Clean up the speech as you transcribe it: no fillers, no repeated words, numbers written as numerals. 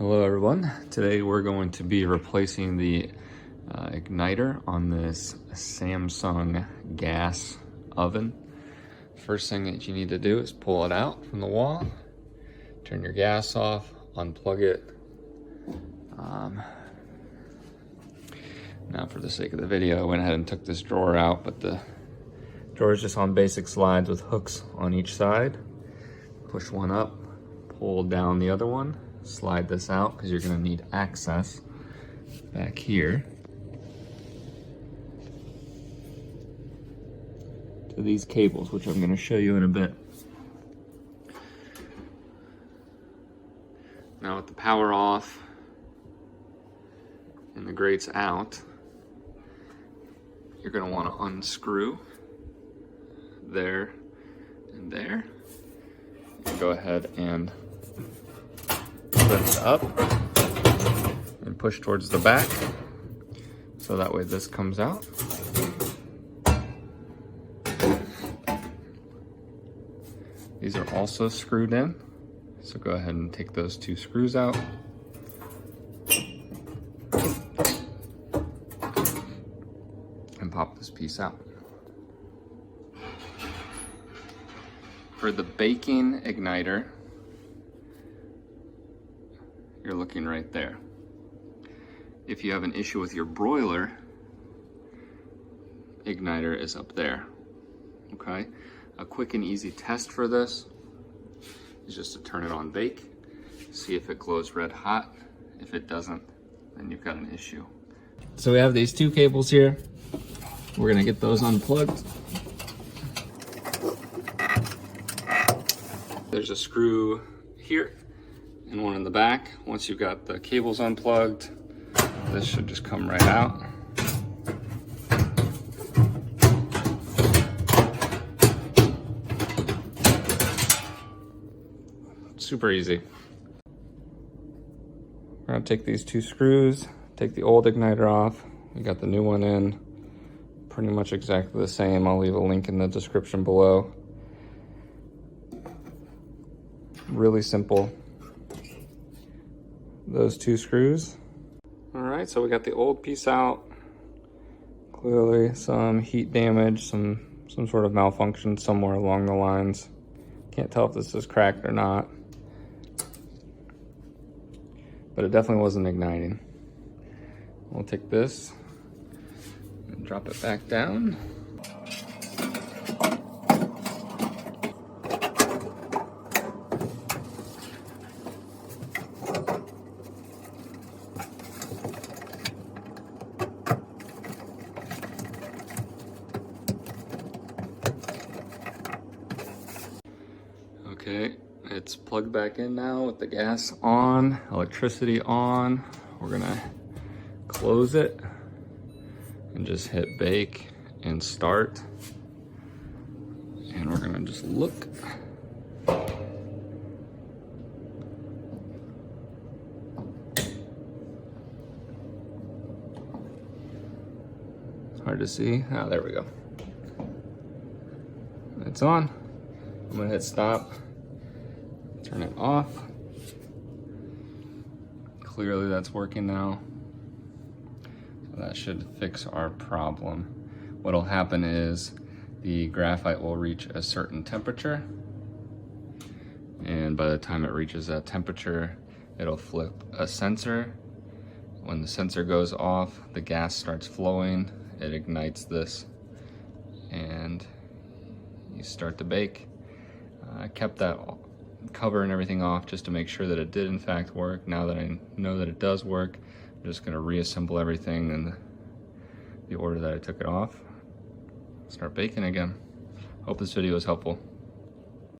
Hello everyone. Today we're going to be replacing the igniter on this Samsung gas oven. First thing that you need to do is pull it out from the wall, turn your gas off, unplug it. Now for the sake of the video, I went ahead and took this drawer out, but the drawer is just on basic slides with hooks on each side. Push one up, pull down the other one, slide this out because you're going to need access back here to these cables, which I'm going to show you in a bit. Now with the power off and the grates out, you're going to want to unscrew there and there. And go ahead and lift up and push towards the back, so that way this comes out. These are also screwed in, so go ahead and take those two screws out. And pop this piece out. For the baking igniter, you're looking right there. If you have an issue with your broiler, igniter is up there, okay? A quick and easy test for this is just to turn it on bake, see if it glows red hot. If it doesn't, then you've got an issue. So we have these two cables here. We're gonna get those unplugged. There's a screw here and one in the back. Once you've got the cables unplugged, this should just come right out. Super easy. We're gonna take these two screws, take the old igniter off. We got the new one in, pretty much exactly the same. I'll leave a link in the description below. Really simple. Those two screws. All right, so we got the old piece out. Clearly some heat damage, some sort of malfunction somewhere along the lines. Can't tell if this is cracked or not, but it definitely wasn't igniting. We'll take this and drop it back down. Okay, it's plugged back in now with the gas on, electricity on. We're gonna close it and just hit bake and start. And we're gonna just look. It's hard to see. Ah, there we go. It's on. I'm gonna hit stop. Turn it off. Clearly that's working now. So that should fix our problem. What'll happen is the graphite will reach a certain temperature, and by the time it reaches that temperature, it'll flip a sensor. When the sensor goes off, the gas starts flowing, it ignites this, and you start to bake. I kept that cover and everything off just to make sure that it did in fact work. Now that I know that it does work, I'm just going to reassemble everything in the order that I took it off. Start baking again. Hope this video was helpful.